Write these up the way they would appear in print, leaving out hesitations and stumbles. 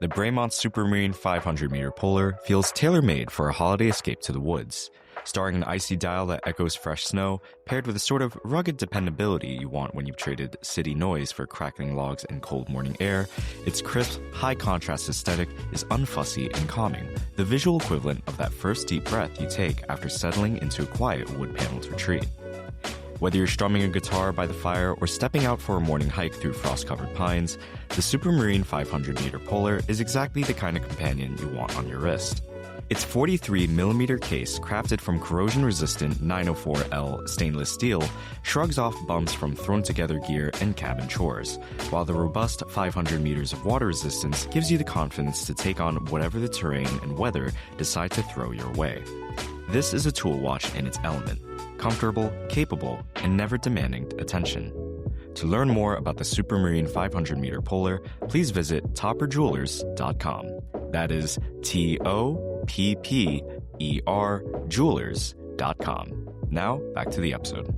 The Bremont Supermarine 500-meter Polar feels tailor-made for a holiday escape to the woods. Starring an icy dial that echoes fresh snow, paired with the sort of rugged dependability you want when you've traded city noise for crackling logs and cold morning air, its crisp, high-contrast aesthetic is unfussy and calming, the visual equivalent of that first deep breath you take after settling into a quiet wood-paneled retreat. Whether you're strumming a guitar by the fire or stepping out for a morning hike through frost-covered pines, the Supermarine 500-meter Polar is exactly the kind of companion you want on your wrist. Its 43mm case, crafted from corrosion-resistant 904L stainless steel, shrugs off bumps from thrown-together gear and cabin chores, while the robust 500 meters of water resistance gives you the confidence to take on whatever the terrain and weather decide to throw your way. This is a tool watch in its element, comfortable, capable, and never demanding attention. To learn more about the Supermarine 500-meter Polar, please visit topperjewelers.com. That is TOPPER jewelers.com. Now, back to the episode.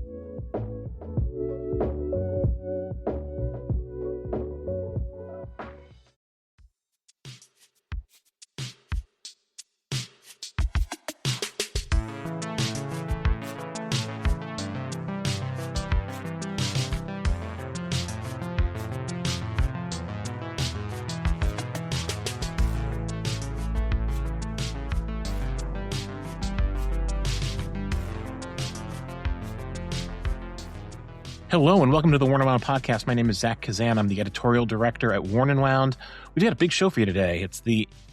Hello and welcome to the Worn and Wound podcast. My name is Zach Kazan. I'm the editorial director at Worn and Wound. We've got a big show for you today.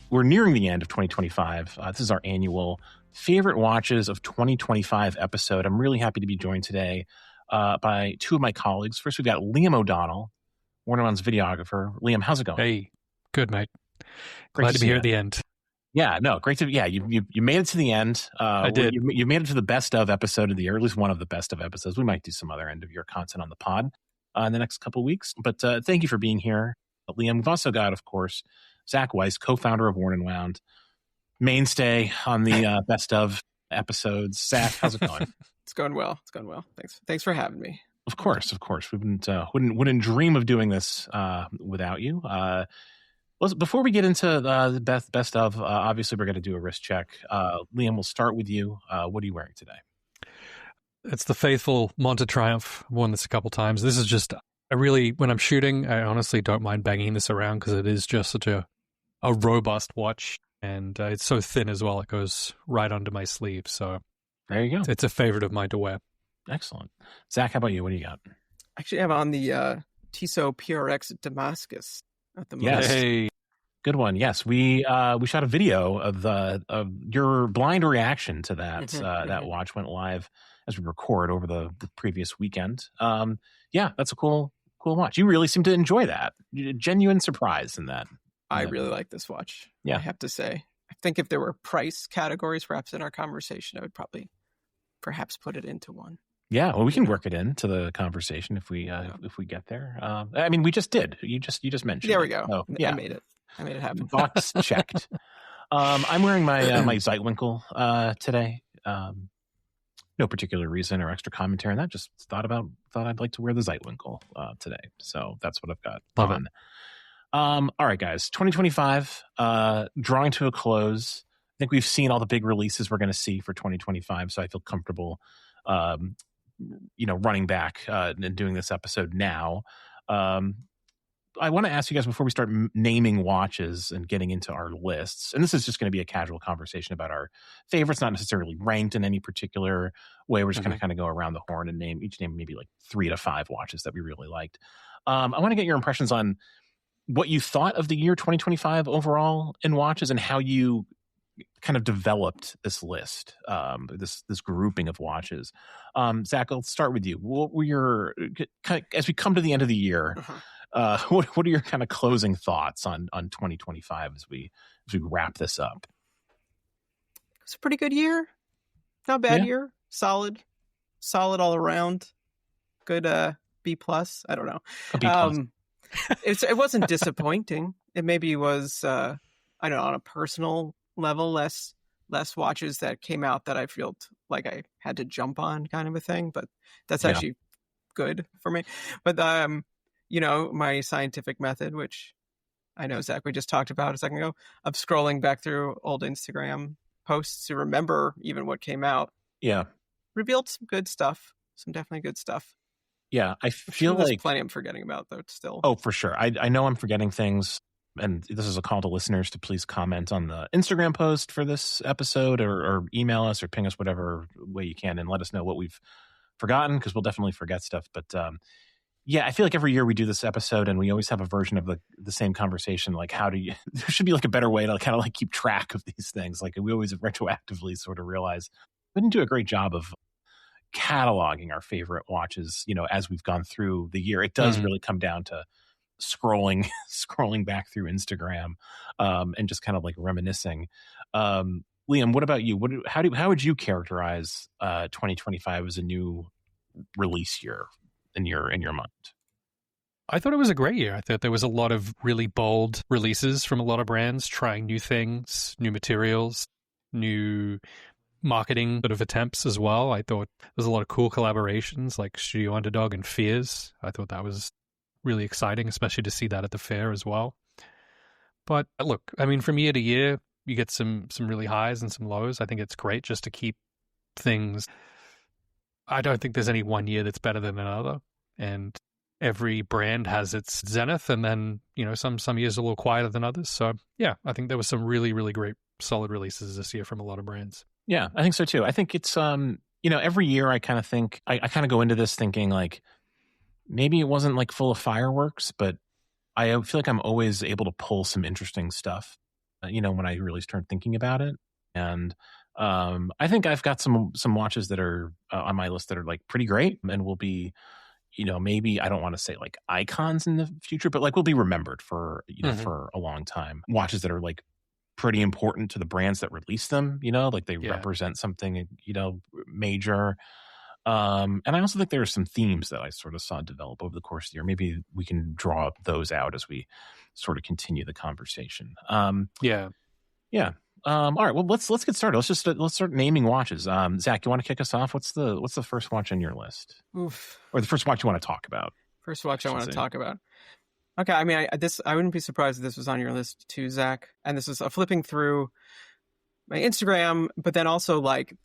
We're nearing the end of 2025. This is our annual favorite watches of 2025 episode. I'm really happy to be joined today by two of my colleagues. First, we've got Liam O'Donnell, Worn and Wound's videographer. Liam, how's it going? Hey, good, mate. Glad to be here at the end. Yeah, no, great to. Yeah, you made it to the end. I did. You made it to the best of episode of the year, at least one of the best of episodes. We might do some other end of year content on the pod in the next couple of weeks. But thank you for being here, Liam. We've also got, of course, Zach Weiss, co-founder of Worn and Wound, mainstay on the best of episodes. Zach, how's it going? It's going well. Thanks for having me. Of course. We wouldn't dream of doing this without you. Before we get into the best of, obviously we're going to do a wrist check. Liam, we'll start with you. What are you wearing today? It's the faithful Monte Triumph. I've worn this a couple times. This is just, when I'm shooting, I honestly don't mind banging this around because it is just such a robust watch. And it's so thin as well. It goes right under my sleeve. So there you go. It's a favorite of mine to wear. Excellent. Zach, how about you? What do you got? Actually, I'm on the Tissot PRX Damascus at the moment. Yes. Hey. Good one. Yes, we shot a video of your blind reaction to that. That watch went live as we record over the previous weekend. Yeah, that's a cool watch. You really seem to enjoy that. Genuine surprise in that. I really like this watch. Yeah, I have to say. I think if there were price categories, perhaps in our conversation, I would perhaps put it into one. Yeah, well, we can work it into the conversation if we get there. I mean, we just did. You just mentioned. There we go. Oh, yeah. I made it happen. Box checked. I'm wearing my my Zeitwinkel today. No particular reason or extra commentary on that. Just thought I'd like to wear the Zeitwinkel today. So that's what I've got on. All right, guys. 2025 drawing to a close. I think we've seen all the big releases we're going to see for 2025. So I feel comfortable, running back and doing this episode now. I want to ask you guys before we start naming watches and getting into our lists, and this is just going to be a casual conversation about our favorites, not necessarily ranked in any particular way. We're just going to kind of go around the horn and name maybe like 3 to 5 watches that we really liked. I want to get your impressions on what you thought of the year 2025 overall in watches and how you kind of developed this list, this grouping of watches. Zach, I'll start with you. What were your, as we come to the end of the year, what are your kind of closing thoughts on 2025 as we wrap this up? It's a pretty good year. Not bad year. Solid all around. Good B plus. I don't know. A B plus. It wasn't disappointing. It maybe was I don't know, on a personal level, less watches that came out that I felt like I had to jump on, kind of a thing. But that's actually good for me. But my scientific method, which I know, Zach, we just talked about a second ago, of scrolling back through old Instagram posts to remember even what came out. Yeah. Revealed some good stuff. Some definitely good stuff. Yeah. I I'm feel sure there's like plenty I'm forgetting about, though, still. Oh, for sure. I know I'm forgetting things. And this is a call to listeners to please comment on the Instagram post for this episode, or email us or ping us whatever way you can and let us know what we've forgotten, because we'll definitely forget stuff. But yeah, I feel like every year we do this episode and we always have a version of the same conversation. Like, how do you, there should be like a better way to kind of like keep track of these things. Like, we always retroactively sort of realize we didn't do a great job of cataloging our favorite watches, as we've gone through the year. It does really come down to scrolling back through Instagram, and just kind of like reminiscing. Liam, what about you? How would you characterize 2025 as a new release year in your mind? I thought it was a great year. I thought there was a lot of really bold releases from a lot of brands, trying new things, new materials, new marketing sort of attempts as well. I thought there was a lot of cool collaborations like Studio Underdog and Fears. I thought that was really exciting, especially to see that at the fair as well. But look, I mean, from year to year, you get some really highs and some lows. I think it's great just to keep things. I don't think there's any one year that's better than another. And every brand has its zenith, and then, some years are a little quieter than others. So yeah, I think there was some really, really great solid releases this year from a lot of brands. Yeah, I think so too. I think it's, every year I kind of think, I kind of go into this thinking like, maybe it wasn't like full of fireworks, but I feel like I'm always able to pull some interesting stuff, when I really start thinking about it. And I think I've got some watches that are on my list that are like pretty great and will be, maybe, I don't want to say like icons in the future, but like will be remembered for, for a long time. Watches that are like pretty important to the brands that release them, like they represent something, major. And I also think there are some themes that I sort of saw develop over the course of the year. Maybe we can draw those out as we sort of continue the conversation. Yeah. All right. Well, let's get started. Let's start naming watches. Zach, you want to kick us off? What's the first watch on your list? Oof. Or the first watch you want to talk about? First watch I want to talk about. Okay. I mean, I wouldn't be surprised if this was on your list too, Zach. And this is flipping through my Instagram, but then also like,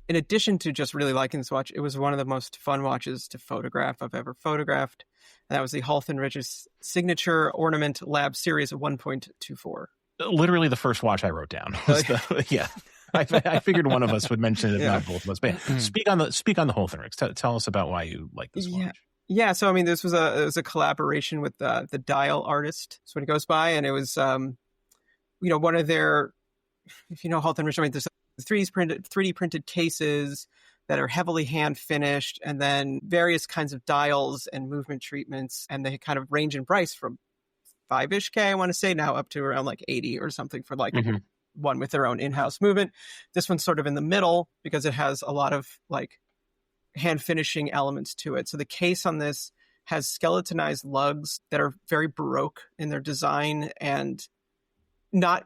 in addition to just really liking this watch, it was one of the most fun watches to photograph I've ever photographed. And that was the Halton Rich's Signature Ornament Lab Series 1.24. Literally the first watch I wrote down. Yeah. I figured one of us would mention it, if not both of us. But speak on the Halton Rich. Tell us about why you like this watch. Yeah. So, I mean, it was a collaboration with the Dial artist. That's what it goes by. And it was, one of their, if you know Halton Rich, I mean, there's 3D printed cases that are heavily hand finished, and then various kinds of dials and movement treatments, and they kind of range in price from $5-ish K, I want to say, now up to around like 80 or something for like one with their own in-house movement. This one's sort of in the middle because it has a lot of like hand finishing elements to it. So the case on this has skeletonized lugs that are very Baroque in their design and not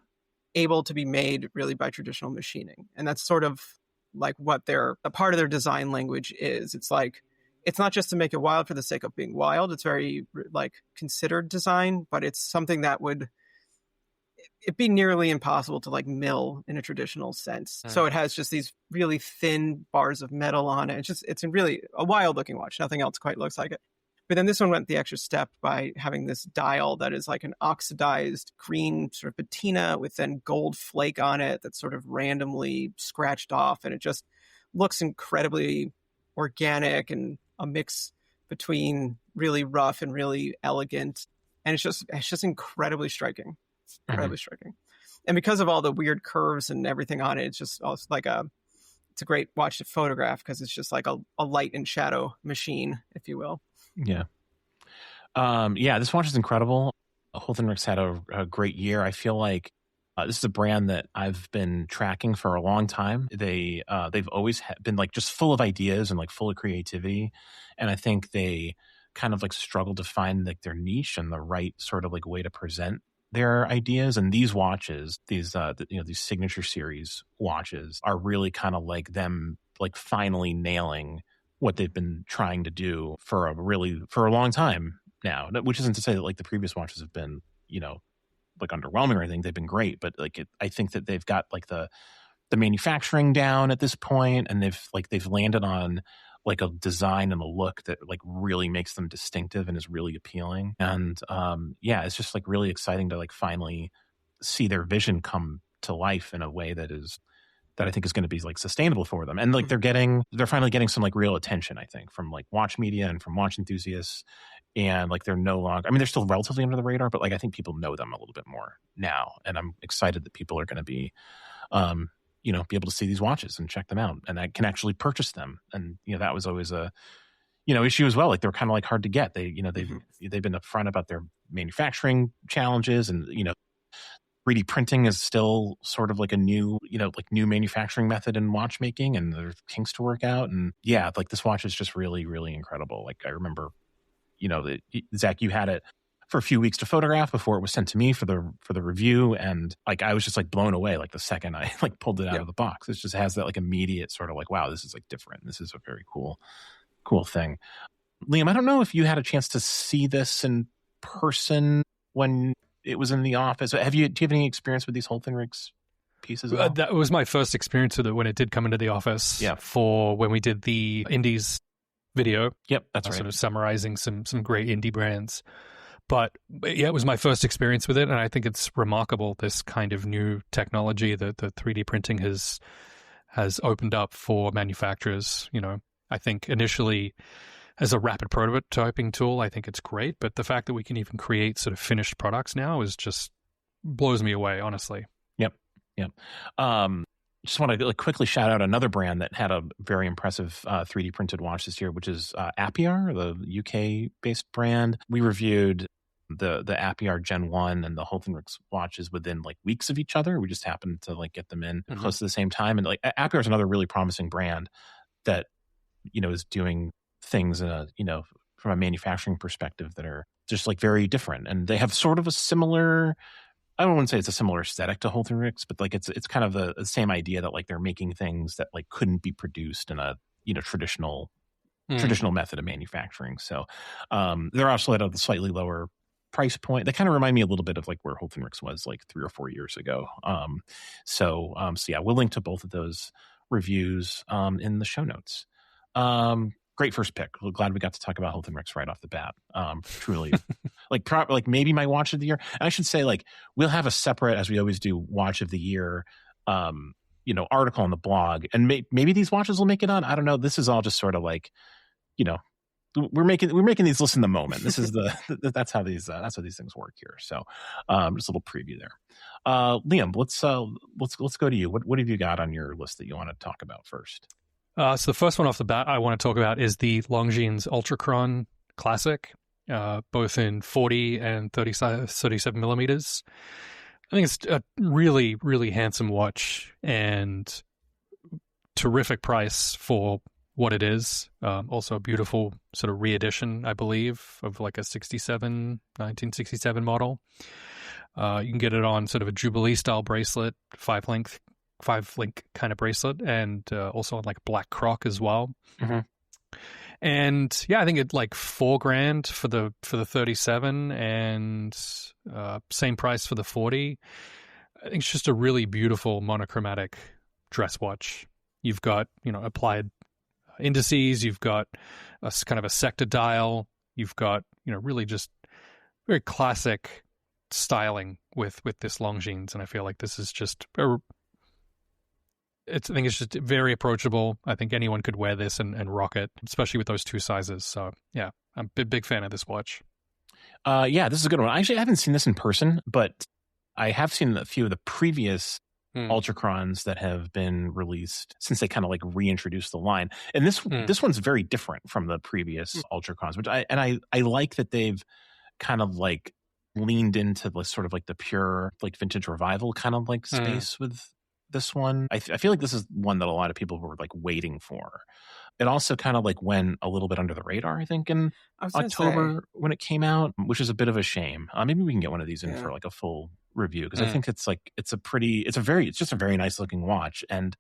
able to be made really by traditional machining. And that's sort of like what a part of their design language is. It's like, it's not just to make it wild for the sake of being wild. It's very like considered design, but it's something that it'd be nearly impossible to like mill in a traditional sense. So it has just these really thin bars of metal on it. It's really a wild looking watch. Nothing else quite looks like it. But then this one went the extra step by having this dial that is like an oxidized green sort of patina with then gold flake on it that's sort of randomly scratched off. And it just looks incredibly organic and a mix between really rough and really elegant. And it's just incredibly striking. Incredibly striking. And because of all the weird curves and everything on it, it's just also like it's a great watch to photograph because it's just like a light and shadow machine, if you will. Yeah. This watch is incredible. Halton Rich had a great year. I feel like this is a brand that I've been tracking for a long time. They've always been like just full of ideas and like full of creativity. And I think they kind of like struggled to find like their niche and the right sort of like way to present their ideas. And these watches, these signature series watches are really kind of like them like finally nailing what they've been trying to do for a long time now, which isn't to say that like the previous watches have been, like underwhelming or anything. They've been great, but like I think that they've got like the manufacturing down at this point, and they've landed on like a design and a look that like really makes them distinctive and is really appealing. And it's just like really exciting to like finally see their vision come to life in a way that I think is going to be like sustainable for them. And like they're finally getting some like real attention, I think, from like watch media and from watch enthusiasts. And like they're no longer, I mean, they're still relatively under the radar, but like I think people know them a little bit more now. And I'm excited that people are going to be be able to see these watches and check them out, and I can actually purchase them. And that was always a issue as well. Like they're kind of like hard to get. They've been upfront about their manufacturing challenges, and 3D printing is still sort of like a new manufacturing method in watchmaking, and there's kinks to work out. And like this watch is just really, really incredible. Like I remember, Zach, you had it for a few weeks to photograph before it was sent to me for the review, and like I was just like blown away like the second I like pulled it out of the box. It just has that like immediate sort of like, wow, this is like different. This is a very cool thing. Liam, I don't know if you had a chance to see this in person when it was in the office. Do you have any experience with these Holtenrichs pieces at all? That was my first experience with it when it did come into the office. Yeah. For when we did the Indies video. Yep, that's right. Sort of summarizing some great indie brands. But it was my first experience with it, and I think it's remarkable, this kind of new technology that the 3D printing has opened up for manufacturers. I think initially as a rapid prototyping tool, I think it's great, but the fact that we can even create sort of finished products now is just blows me away, honestly. Yep. Just want to quickly shout out another brand that had a very impressive 3D printed watch this year, which is Appiar, the UK-based brand. We reviewed the Appiar Gen 1 and the Holtenrichs watches within like weeks of each other. We just happened to like get them in close to the same time. And like Appiar is another really promising brand that, is doing things from a manufacturing perspective that are just like very different. And they have sort of a similar, I don't want to say it's a similar aesthetic to Holtenrichs, but like it's kind of the same idea that like they're making things that like couldn't be produced in a traditional method of manufacturing. So they're also at a slightly lower price point. They kind of remind me a little bit of like where Holtenrichs was like 3 or 4 years ago. So we'll link to both of those reviews in the show notes. Great first pick. We're glad we got to talk about Holtenrichs right off the bat. Truly, like maybe my watch of the year. And I should say, like, we'll have a separate, as we always do, watch of the year, article on the blog. And maybe these watches will make it on. I don't know. This is all just sort of like, we're making these lists in the moment. This is that's how these things work here. So, just a little preview there. Liam, let's go to you. What have you got on your list that you want to talk about first? So the first one off the bat I want to talk about is the Longines Ultrachron Classic, both in 40 and 37 millimeters. I think it's a really, really handsome watch and terrific price for what it is. Also a beautiful sort of re-edition, I believe, of like a 1967 model. You can get it on sort of a Jubilee style bracelet, 5-link kind of bracelet, and also on like black croc as well. Mm-hmm. And I think it's like $4,000 for the 37 and same price for the 40. I think it's just a really beautiful monochromatic dress watch. You've got, applied indices, you've got a kind of a sector dial, you've got, really just very classic styling with this Longines. And I feel like this is just I think it's just very approachable. I think anyone could wear this and rock it, especially with those two sizes. So yeah, I'm a big fan of this watch. This is a good one. Actually, I haven't seen this in person, but I have seen a few of the previous Ultrachrons that have been released since they kind of like reintroduced the line. And this one's very different from the previous Ultrachrons, which I like that they've kind of like leaned into the sort of like the pure like vintage revival kind of like space with this one. I feel like this is one that a lot of people were like waiting for. It also kind of like went a little bit under the radar, I think, in October when it came out, which is a bit of a shame. Maybe we can get one of these in for like a full review, because I think it's just a very nice looking watch, and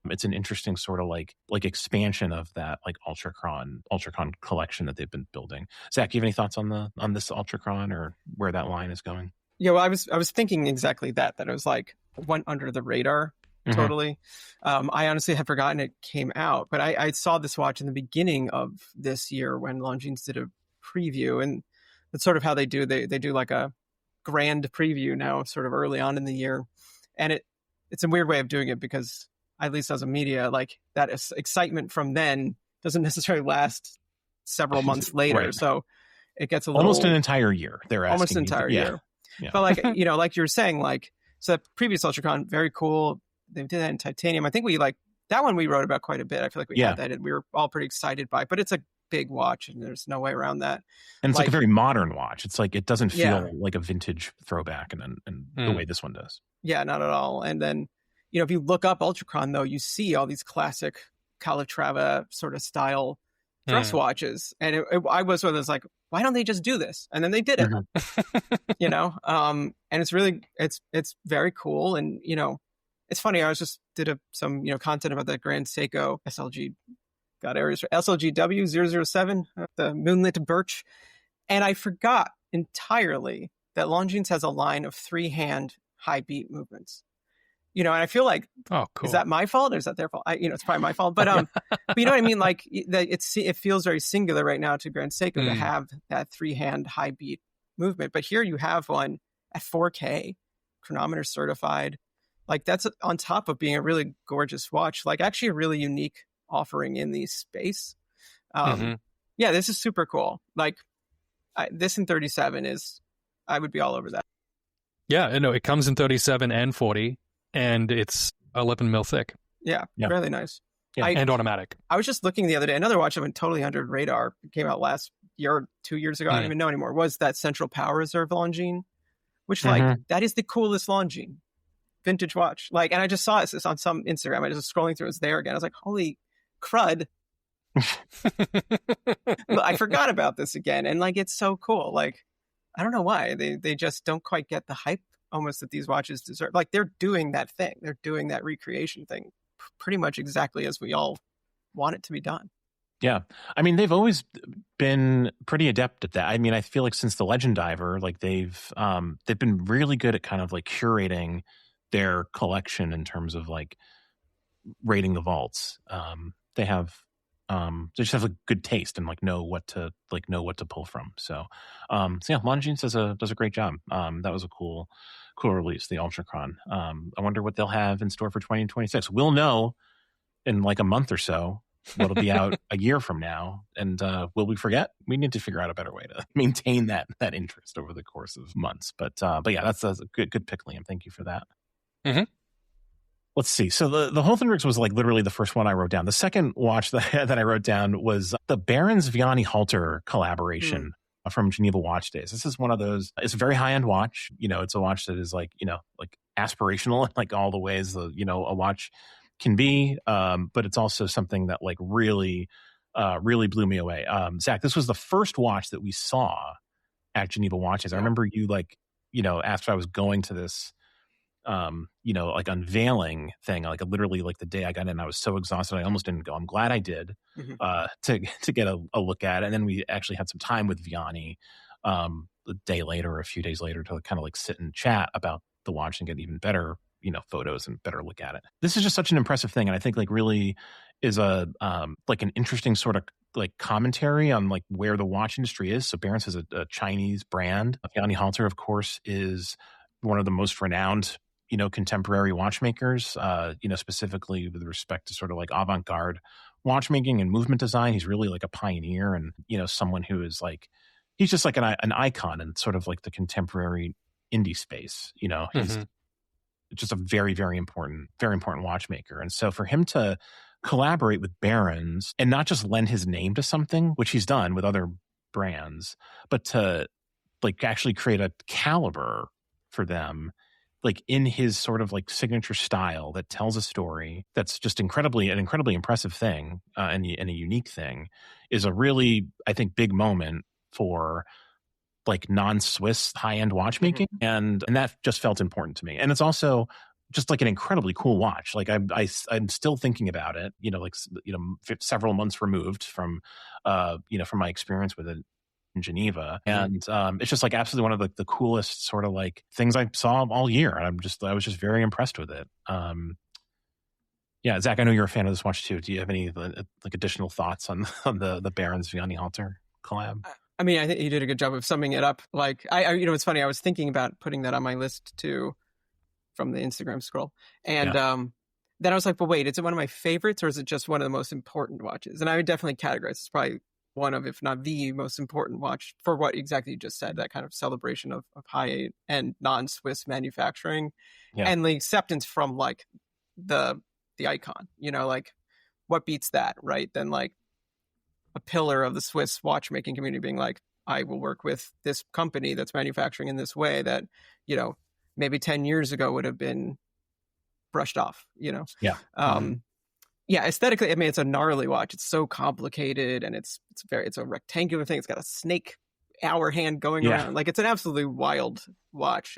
it's an interesting sort of like expansion of that like Ultrachron collection that they've been building. Zach, do you have any thoughts on this Ultrachron or where that line is going? Yeah, well, I was thinking exactly that it was like went under the radar totally. I honestly had forgotten it came out, but I saw this watch in the beginning of this year when Longines did a preview, and that's sort of how they do. They do like a grand preview now, sort of early on in the year, and it's a weird way of doing it because at least as a media, like that excitement from then doesn't necessarily last several months later. Right. So it gets a little almost an entire year. They're asking almost an entire year. Yeah. But like, you know, like you were saying, like, so that previous UltraCon, very cool. They did that in titanium. I think we like that one we wrote about quite a bit. I feel like we had that and we were all pretty excited by it, but it's a big watch and there's no way around that. And it's like a very modern watch. It's like, it doesn't feel like a vintage throwback and the way this one does. Yeah, not at all. And then, you know, if you look up UltraCon though, you see all these classic Calatrava sort of style dress watches. And I was one of those like, why don't they just do this? And then they did it, you know? And it's really, it's very cool. And, you know, it's funny. I was just did some, you know, content about that Grand Seiko SLG, got areas for SLGW 007, the moonlit birch. And I forgot entirely that Longines has a line of 3-hand high beat movements. You know, and I feel like, oh, cool. Is that my fault or is that their fault? You know, it's probably my fault, but but you know what I mean? Like it feels very singular right now to Grand Seiko to have that 3-hand high beat movement. But here you have one at 4K, chronometer certified. Like that's on top of being a really gorgeous watch, like actually a really unique offering in the space. Yeah, this is super cool. Like this in 37 I would be all over that. Yeah, no, it comes in 37 and 40. And it's 11 mil thick. Yeah, really nice. Yeah, and automatic. I was just looking the other day. Another watch that went totally under radar, came out last year or 2 years ago. I don't even know anymore. Was that Central Power Reserve Longines, which like that is the coolest Longines vintage watch. Like, and I just saw this on some Instagram. I just was scrolling through. It's there again. I was like, holy crud! I forgot about this again, and like it's so cool. Like, I don't know why they just don't quite get the hype almost that these watches deserve. Like they're doing that thing. They're doing that recreation thing pretty much exactly as we all want it to be done. Yeah. I mean, they've always been pretty adept at that. I mean, I feel like since the Legend Diver, like they've been really good at kind of like curating their collection in terms of like rating the vaults. They just have a good taste and like know what to pull from. So yeah, Longines does a great job. That was a cool release, the UltraCron. I wonder what they'll have in store for 2026. We'll know in like a month or so what'll be out a year from now. And will we forget? We need to figure out a better way to maintain that interest over the course of months. But yeah, that's a good pick, Liam. Thank you for that. Let's see. So the Holtenrichs was like literally the first one I wrote down. The second watch that I wrote down was the Barron's Vianney Halter collaboration from Geneva Watch Days. This is one of those, it's a very high-end watch. You know, it's a watch that is like, you know, like aspirational in like all the ways, you know, a watch can be. But it's also something that like really blew me away. Zach, this was the first watch that we saw at Geneva Watch Days. I remember you like, you know, after I was going to this, you know, like unveiling thing, like literally like the day I got in, I was so exhausted. I almost didn't go. I'm glad I did, to get a look at it. And then we actually had some time with Vianney, a day later or a few days later to kind of like sit and chat about the watch and get even better, you know, photos and better look at it. This is just such an impressive thing. And I think like really is a, like an interesting sort of like commentary on like where the watch industry is. So Barron's is a Chinese brand. Vianney Halter, of course, is one of the most renowned, you know, contemporary watchmakers, you know, specifically with respect to sort of like avant-garde watchmaking and movement design. He's really like a pioneer and, you know, someone who is like, he's just like an icon in sort of like the contemporary indie space. You know, he's just a very, very important watchmaker. And so for him to collaborate with Barron's and not just lend his name to something, which he's done with other brands, but to like actually create a caliber for them, like in his sort of like signature style that tells a story that's just an incredibly impressive thing and a unique thing, is a really, I think, big moment for like non-Swiss high-end watchmaking. And that just felt important to me. And it's also just like an incredibly cool watch. Like I'm still thinking about it, you know, like, you know, several months removed from, you know, from my experience with it in Geneva. And it's just like absolutely one of the coolest sort of like things I saw all year. And I was just very impressed with it. Yeah, Zach, I know you're a fan of this watch too. Do you have any like additional thoughts on the Barons Vianney Halter collab? I mean, I think you did a good job of summing it up. Like, I it's funny. I was thinking about putting that on my list too, from the Instagram scroll, and then I was like, well, wait, is it one of my favorites or is it just one of the most important watches? And I would definitely categorize it's probably one of, if not the most important watch for what exactly you just said, that kind of celebration of high-end non-Swiss manufacturing and the acceptance from like the icon, like what beats that, right? Then like a pillar of the Swiss watchmaking community being like, I will work with this company that's manufacturing in this way that, maybe 10 years ago would have been brushed off, Yeah, aesthetically, I mean, it's a gnarly watch. It's so complicated, and it's a rectangular thing. It's got a snake hour hand going around. Like, it's an absolutely wild watch.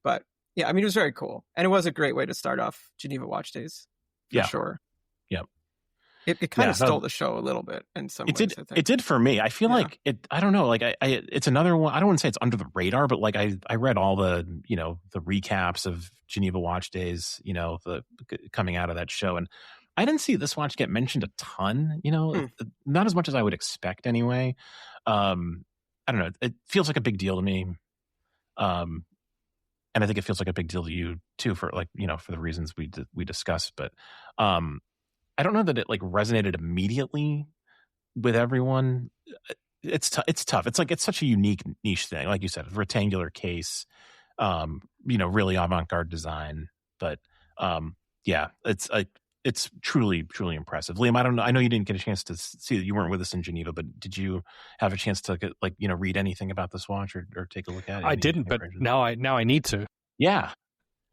But yeah, I mean, it was very cool, and it was a great way to start off Geneva Watch Days for sure. Yep. It kind of stole the show a little bit in some ways. I think. It did for me. I feel like it. I don't know. Like it's another one. I don't want to say it's under the radar, but like I read all the the recaps of Geneva Watch Days. The coming out of that show, and I didn't see this watch get mentioned a ton. Not as much as I would expect anyway. I don't know. It feels like a big deal to me. And I think it feels like a big deal to you too, for like for the reasons we discussed, but. I don't know that it like resonated immediately with everyone. It's tough. It's like, it's such a unique niche thing. Like you said, a rectangular case, really avant-garde design, but it's truly, truly impressive. Liam, I don't know. I know you didn't get a chance to see that, you weren't with us in Geneva, but did you have a chance to read anything about this watch or take a look at it? I didn't, but now I need to. Yeah.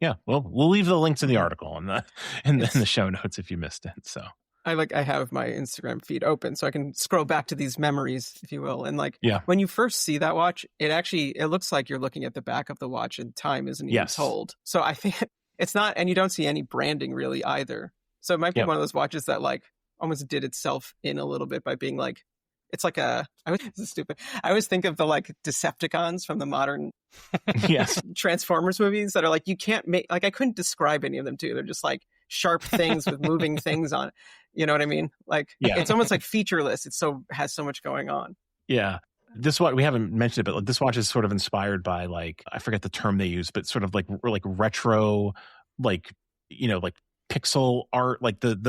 Yeah, well, we'll leave the link to the article in the show notes if you missed it. So I have my Instagram feed open so I can scroll back to these memories, if you will. And when you first see that watch, it looks like you're looking at the back of the watch and time isn't even told. So I think it's not, and you don't see any branding really either. So it might be one of those watches that like almost did itself in a little bit by being like, it's like this is stupid. I always think of the like Decepticons from the modern Transformers movies that are like, you can't make, like, I couldn't describe any of them too. They're just like sharp things with moving things on it. You know what I mean? Like, it's almost like featureless. Has so much going on. Yeah. This watch, we haven't mentioned it, but this watch is sort of inspired by like, I forget the term they use, but sort of like retro, like, like pixel art, like the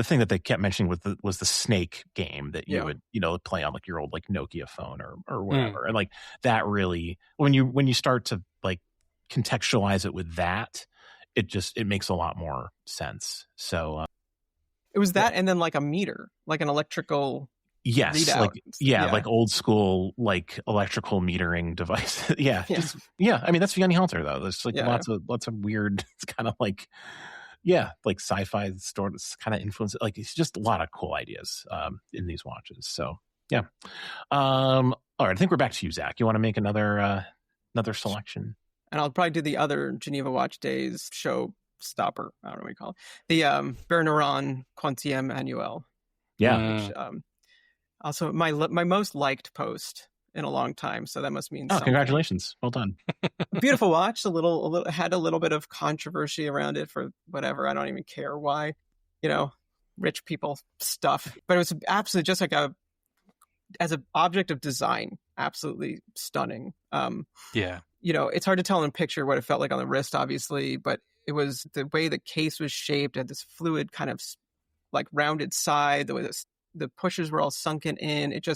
thing that they kept mentioning was the snake game that you would play on like your old like Nokia phone or whatever. And like that really, when you start to like contextualize it with that, it makes a lot more sense. So it was that, and then like a meter, like an electrical readout. Like old school like electrical metering device. I mean, that's Vianney Halter though. There's like lots of weird, it's kind of like like sci-fi stories kind of influence. Like, it's just a lot of cool ideas in these watches. So all right, I think we're back to you, Zach. You want to make another selection? And I'll probably do the other Geneva Watch Days show stopper. I don't know what you call it. The Berneron Quantième Annuel. Yeah. Which, also my most liked post in a long time, so that must mean something. Congratulations, well done. Beautiful watch. Had a little bit of controversy around it for whatever, I don't even care why, rich people stuff, but it was absolutely just like as an object of design, absolutely stunning. It's hard to tell in a picture what it felt like on the wrist, obviously, but it was the way the case was shaped, had this fluid kind of like rounded side, the way the pushes were all sunken in. It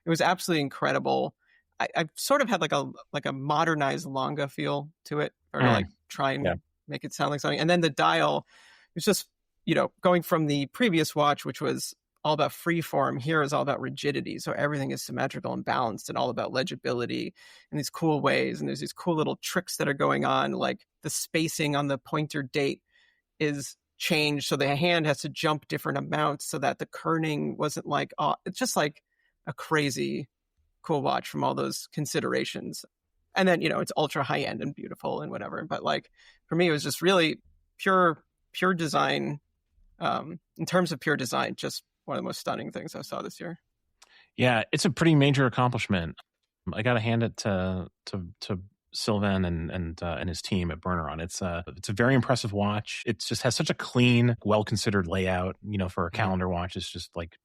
was absolutely incredible. I sort of had like a modernized Longa feel to it, or like try and make it sound like something. And then the dial was just, going from the previous watch, which was all about free form, here is all about rigidity. So everything is symmetrical and balanced and all about legibility in these cool ways. And there's these cool little tricks that are going on, like the spacing on the pointer date is changed, so the hand has to jump different amounts so that the kerning wasn't like, it's just like a crazy cool watch from all those considerations. And then it's ultra high end and beautiful and whatever, but like for me it was just really pure design. In terms of pure design, just one of the most stunning things I saw this year. Yeah, it's a pretty major accomplishment. I got to hand it to Sylvain and his team at Burneron. It's a very impressive watch. It just has such a clean, well considered layout. For a calendar watch, it's just like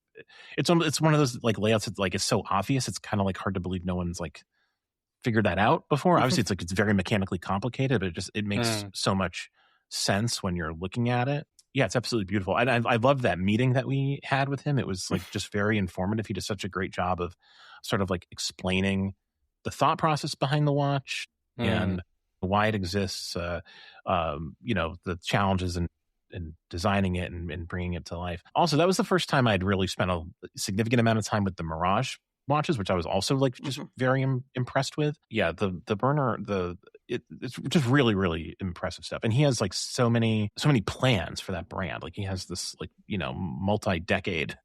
it's one of those like layouts that like is so obvious. It's kind of like hard to believe no one's like figured that out before. Obviously, it's very mechanically complicated, but it makes so much sense when you're looking at it. Yeah, it's absolutely beautiful. And I love that meeting that we had with him. It was like just very informative. He did such a great job of sort of like explaining the thought process behind the watch and why it exists, the challenges in designing it and bringing it to life. Also, that was the first time I'd really spent a significant amount of time with the Mirage watches, which I was also like just very impressed with. Yeah, the Burner, it's just really, really impressive stuff. And he has like so many plans for that brand. Like he has this like, multi-decade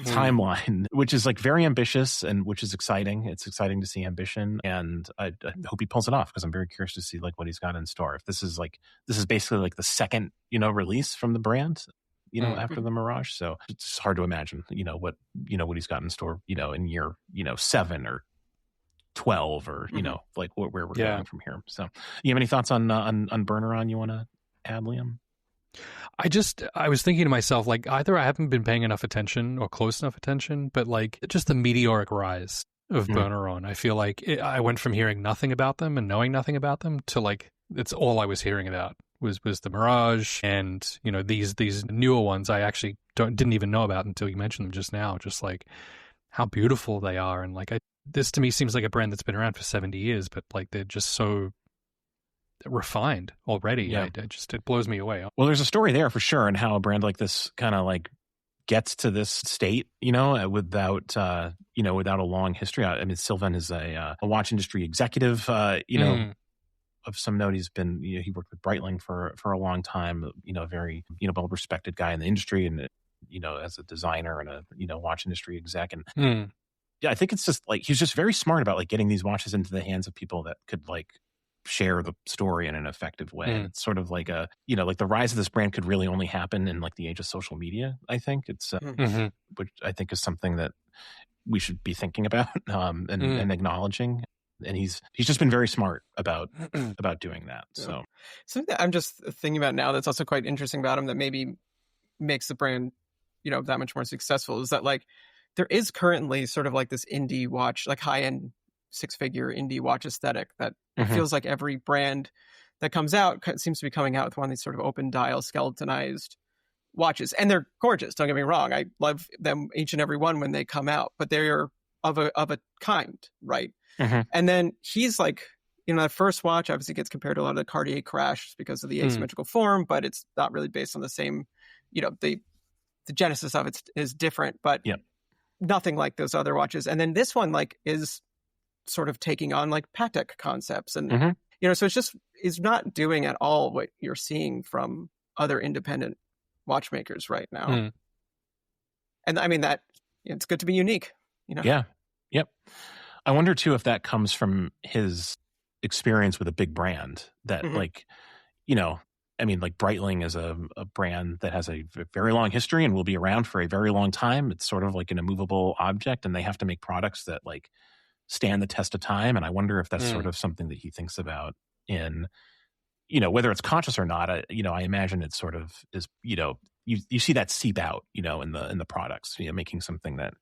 timeline, which is like very ambitious and which is exciting. It's exciting to see ambition, and I hope he pulls it off because I'm very curious to see like what he's got in store. If this is basically like the second, release from the brand, after the Mirage. So it's hard to imagine, what he's got in store, in year, 7 or 12 or, like where we're going from here. So you have any thoughts on Burneron you want to add, Liam? I was thinking to myself, like, either I haven't been paying enough attention or close enough attention, but like just the meteoric rise of Burneron. I feel like I went from hearing nothing about them and knowing nothing about them to like, it's all I was hearing about was the Mirage and, these newer ones I actually didn't even know about until you mentioned them just now, just like how beautiful they are. And like, this to me seems like a brand that's been around for 70 years, but like they're just so refined already. Yeah. It blows me away. Well, there's a story there for sure, and how a brand like this kind of like gets to this state, without a long history. I mean, Sylvain is a watch industry executive, of some note. He's been, he worked with Breitling for a long time, a very, well respected guy in the industry, and as a designer and a watch industry exec. And yeah, I think it's just like he's just very smart about like getting these watches into the hands of people that could like share the story in an effective way. And it's sort of like like the rise of this brand could really only happen in like the age of social media. I think it's which I think is something that we should be thinking about and acknowledging. And he's just been very smart about doing that. So something that I'm just thinking about now that's also quite interesting about him that maybe makes the brand that much more successful is that like there is currently sort of like this indie watch, like high-end 6-figure indie watch aesthetic that feels like every brand that comes out seems to be coming out with one of these sort of open dial skeletonized watches. And they're gorgeous, don't get me wrong. I love them, each and every one, when they come out, but they're of a kind, right? And then he's like, that first watch obviously gets compared to a lot of the Cartier Crash because of the asymmetrical form, but it's not really based on the same, the genesis of it is different, but nothing like those other watches. And then this one like is sort of taking on like Patek concepts and so it's not doing at all what you're seeing from other independent watchmakers right now. And I mean that it's good to be unique, Yep. I wonder too if that comes from his experience with a big brand that like like Breitling is a brand that has a very long history and will be around for a very long time. It's sort of like an immovable object, and they have to make products that like stand the test of time. And I wonder if that's sort of something that he thinks about in, whether it's conscious or not. I imagine it sort of is, you see that seep out, in the products, making something that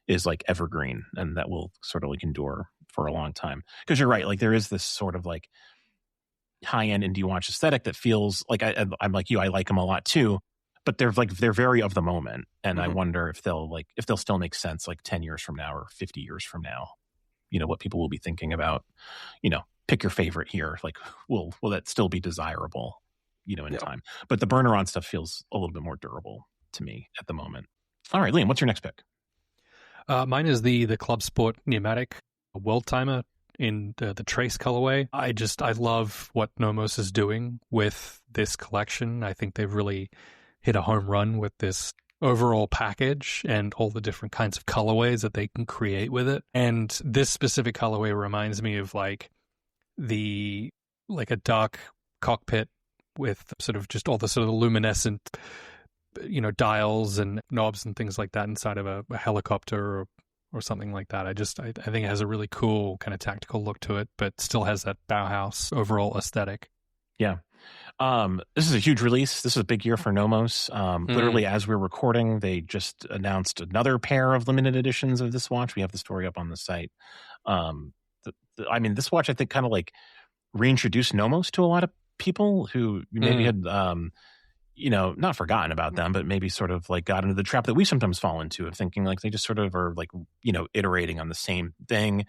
is like evergreen and that will sort of like endure for a long time. Because you're right, like there is this sort of like high-end indie watch aesthetic that feels like I'm like you, I like them a lot too, but they're very of the moment. And I wonder if they'll still make sense like 10 years from now or 50 years from now, what people will be thinking about, pick your favorite here. Like, will that still be desirable, in time? But the Burneron stuff feels a little bit more durable to me at the moment. All right, Liam, what's your next pick? Mine is the Club Sport Pneumatic World Timer in the Trace colorway. I love what Nomos is doing with this collection. I think they've really hit a home run with this overall package and all the different kinds of colorways that they can create with it. And this specific colorway reminds me of like a dark cockpit with sort of just all the sort of luminescent, dials and knobs and things like that inside of a helicopter or something like that. I think it has a really cool kind of tactical look to it, but still has that Bauhaus overall aesthetic. Yeah. This is a huge release. This is a big year for Nomos. Literally, as we're recording, they just announced another pair of limited editions of this watch. We have the story up on the site. This watch, I think, kind of like reintroduced Nomos to a lot of people who maybe had, not forgotten about them, but maybe sort of like got into the trap that we sometimes fall into of thinking like they just sort of are like, iterating on the same thing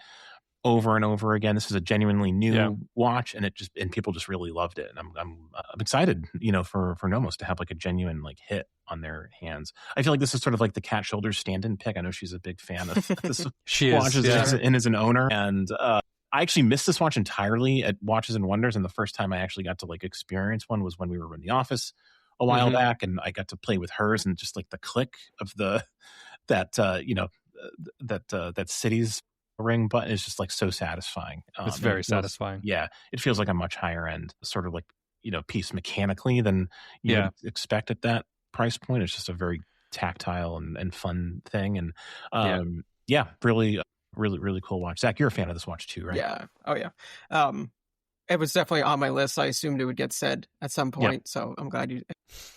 over and over again. This is a genuinely new watch, and people just really loved it. And I'm excited, for Nomos to have like a genuine like hit on their hands. I feel like this is sort of like the Cat Shoulders stand-in pick. I know she's a big fan of this she watch is, and as an owner. And I actually missed this watch entirely at Watches and Wonders, and the first time I actually got to like experience one was when we were in the office a while back, and I got to play with hers, and just like the click of that Cities ring button is just like so satisfying. It's very satisfying. Yeah, it feels like a much higher end sort of like piece mechanically than you would expect at that price point. It's just a very tactile and fun thing, and really really cool watch. Zach, you're a fan of this watch too, right? Yeah. Oh yeah. It was definitely on my list. I assumed it would get said at some point, so I'm glad you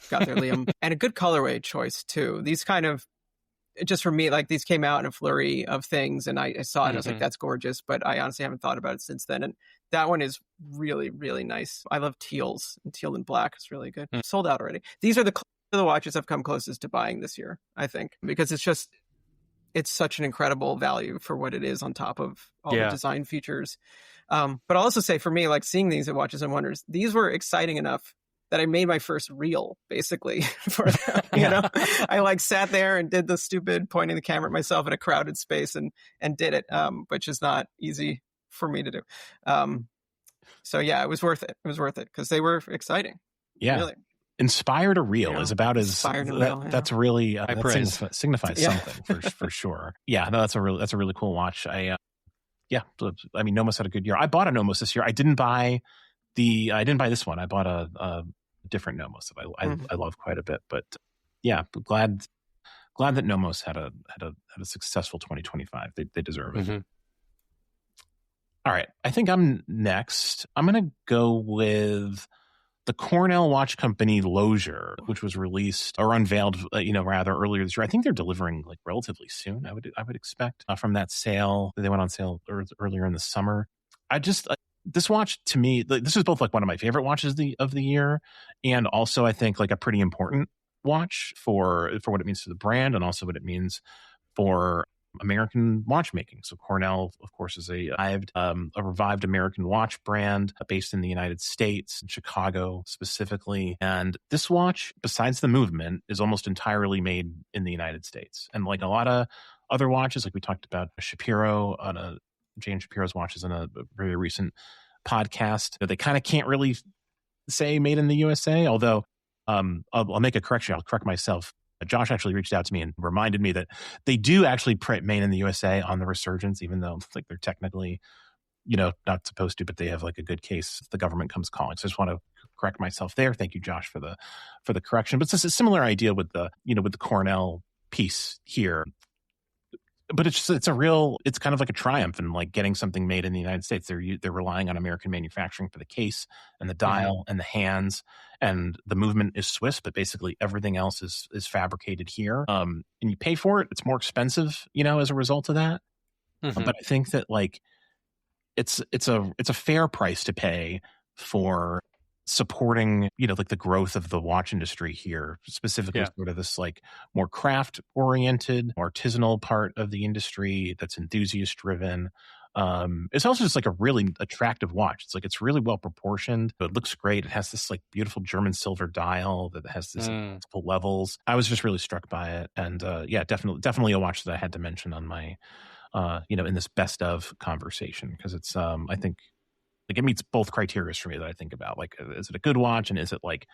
got there, Liam. And a good colorway choice too. These kind of, just for me, like these came out in a flurry of things, and I saw it and I was like, that's gorgeous, but I honestly haven't thought about it since then. And that one is really, really nice. I love teals, and teal and black is really good. Sold out already. These are the watches I've come closest to buying this year, I think, because it's such an incredible value for what it is on top of all the design features. But I'll also say for me, like seeing these at Watches and Wonders, these were exciting enough that I made my first reel, basically, for them. I like sat there and did the stupid pointing the camera at myself in a crowded space and did it, which is not easy for me to do. So yeah, it was worth it. It was worth it because they were exciting. Yeah. Really. Inspired a reel is about as that's really that signifies something for sure. Yeah, no, that's a really cool watch. Nomos had a good year. I bought a Nomos this year. I didn't buy this one. I bought a different Nomos that I love quite a bit. But yeah, glad that Nomos had a successful 2025. They deserve it. All right, I think I'm next. I'm gonna go with the Cornell Watch Company Lozier, which was released or unveiled, rather earlier this year. I think they're delivering like relatively soon. I would expect from that sale. They went on sale earlier in the summer. This watch to me, this is both like one of my favorite watches of the year, and also I think like a pretty important watch for what it means to the brand, and also what it means for American watchmaking. So Cornell, of course, is a revived American watch brand based in the United States, in Chicago specifically. And this watch, besides the movement, is almost entirely made in the United States. And like a lot of other watches, like we talked about Shapiro Jane Shapiro's watches in a very recent podcast, they kind of can't really say made in the USA. Although I'll make a correction. I'll correct myself. Josh actually reached out to me and reminded me that they do actually print made in the USA on the Resurgence, even though like they're technically, not supposed to, but they have like a good case if the government comes calling. So I just want to correct myself there. Thank you, Josh, for the correction. But it's just a similar idea with the Cornell piece here. But it's kind of like a triumph in like getting something made in the United States. They're relying on American manufacturing for the case and the dial and the hands, and the movement is Swiss, but basically everything else is fabricated here. And you pay for it. It's more expensive, as a result of that. But I think that like it's a fair price to pay for supporting, like the growth of the watch industry here, specifically sort of this like more craft oriented, artisanal part of the industry that's enthusiast driven. It's also just like a really attractive watch. It's really well proportioned. It looks great. It has this like beautiful German silver dial that has this multiple levels. I was just really struck by it. And definitely a watch that I had to mention on my, in this best of conversation, because it's, I think, like it meets both criteria for me that I think about. Like, is it a good watch, and is it like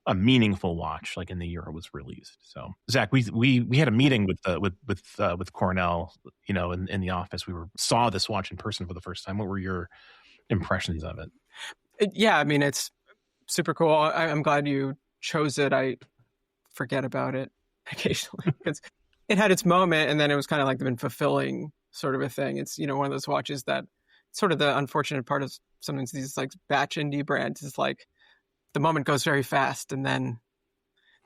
a meaningful watch, like in the year it was released? So, Zach, we had a meeting with Cornell, in the office. We saw this watch in person for the first time. What were your impressions of it? Yeah, I mean, it's super cool. I'm glad you chose it. I forget about it occasionally because it had its moment, and then it was kind of like been fulfilling sort of a thing. It's, one of those watches that sort of the unfortunate part of sometimes these like batch indie brands is like the moment goes very fast and then